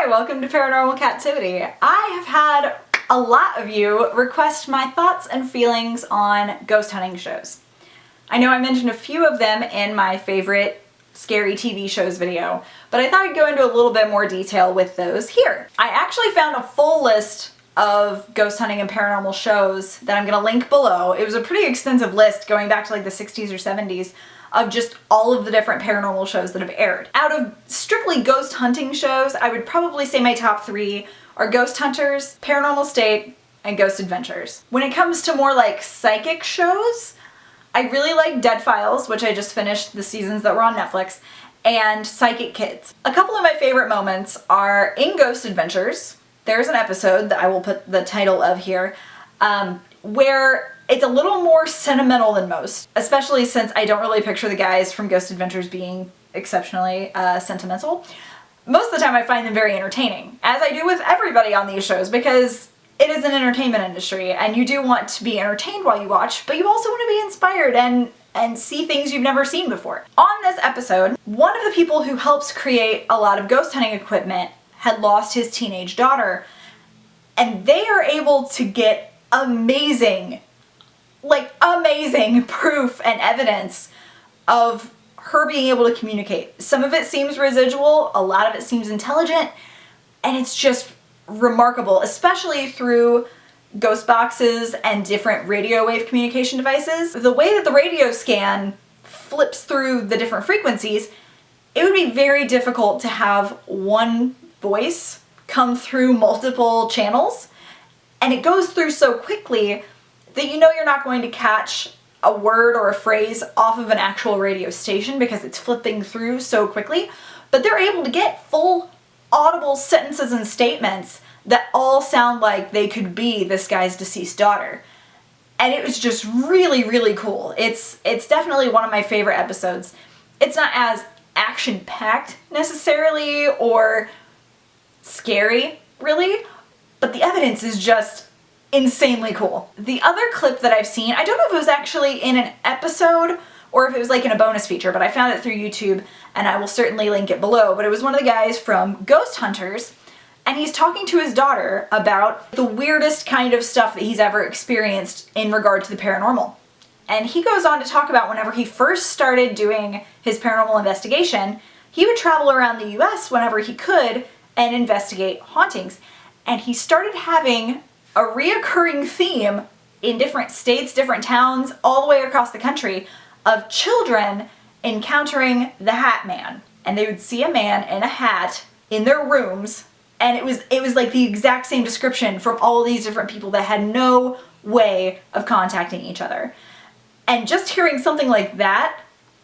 Hi, welcome to Paranormal Captivity. I have had a lot of you request my thoughts and feelings on ghost hunting shows. I know I mentioned a few of them in my favorite scary TV shows video, but I thought I'd go into a little bit more detail with those here. I actually found a full list of ghost hunting and paranormal shows that I'm going to link below. It was a pretty extensive list going back to like the 60s or 70s of just all of the different paranormal shows that have aired. Out of strictly ghost hunting shows, I would probably say my top three are Ghost Hunters, Paranormal State, and Ghost Adventures. When it comes to more like psychic shows, I really like Dead Files, which I just finished the seasons that were on Netflix, and Psychic Kids. A couple of my favorite moments are in Ghost Adventures. There's an episode that I will put the title of here, where it's a little more sentimental than most, especially since I don't really picture the guys from Ghost Adventures being exceptionally sentimental. Most of the time I find them very entertaining, as I do with everybody on these shows, because it is an entertainment industry and you do want to be entertained while you watch, but you also want to be inspired and see things you've never seen before. On this episode, one of the people who helps create a lot of ghost hunting equipment had lost his teenage daughter, and they are able to get amazing proof and evidence of her being able to communicate. Some of it seems residual, a lot of it seems intelligent, and it's just remarkable, especially through ghost boxes and different radio wave communication devices. The way that the radio scan flips through the different frequencies, it would be very difficult to have one voice come through multiple channels, and it goes through so quickly that you know you're not going to catch a word or a phrase off of an actual radio station because it's flipping through so quickly, but they're able to get full audible sentences and statements that all sound like they could be this guy's deceased daughter. And it was just really, really cool. It's definitely one of my favorite episodes. It's not as action-packed necessarily or scary, really, but the evidence is just insanely cool. The other clip that I've seen, I don't know if it was actually in an episode or if it was like in a bonus feature, but I found it through YouTube and I will certainly link it below, but it was one of the guys from Ghost Hunters, and he's talking to his daughter about the weirdest kind of stuff that he's ever experienced in regard to the paranormal. And he goes on to talk about whenever he first started doing his paranormal investigation, he would travel around the US whenever he could and investigate hauntings. And he started having a reoccurring theme in different states, different towns, all the way across the country of children encountering the Hat Man. And they would see a man in a hat in their rooms, and it was like the exact same description from all these different people that had no way of contacting each other. And just hearing something like that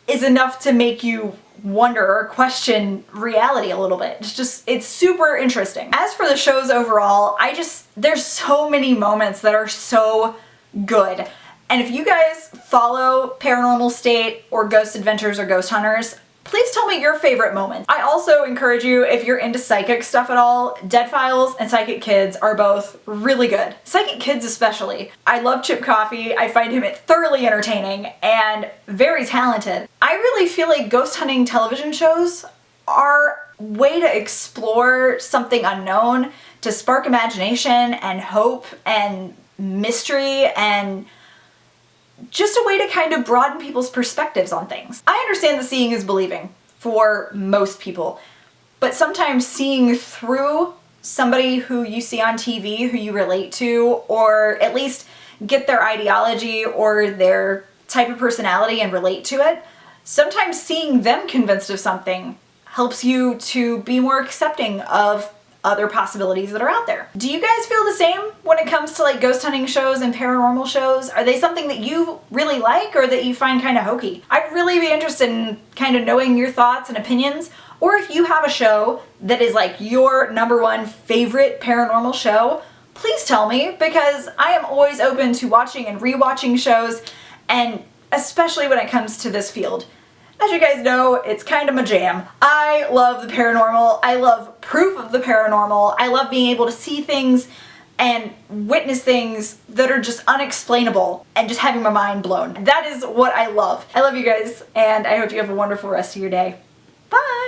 is enough to make you wonder or question reality a little bit. It's super interesting. As for the shows overall, there's so many moments that are so good. And if you guys follow Paranormal State or Ghost Adventures or Ghost Hunters, please tell me your favorite moments. I also encourage you, if you're into psychic stuff at all, Dead Files and Psychic Kids are both really good. Psychic Kids especially. I love Chip Coffey. I find him thoroughly entertaining and very talented. I really feel like ghost hunting television shows are a way to explore something unknown, to spark imagination and hope and mystery, and just a way to kind of broaden people's perspectives on things. I understand that seeing is believing for most people, but sometimes seeing through somebody who you see on TV, who you relate to, or at least get their ideology or their type of personality and relate to it, sometimes seeing them convinced of something helps you to be more accepting of other possibilities that are out there. Do you guys feel the same when it comes to like ghost hunting shows and paranormal shows? Are they something that you really like or that you find kind of hokey? I'd really be interested in kind of knowing your thoughts and opinions, or if you have a show that is like your #1 favorite paranormal show, please tell me, because I am always open to watching and rewatching shows, and especially when it comes to this field. As you guys know, it's kind of my jam. I love the paranormal. I love proof of the paranormal. I love being able to see things and witness things that are just unexplainable and just having my mind blown. That is what I love. I love you guys, and I hope you have a wonderful rest of your day. Bye!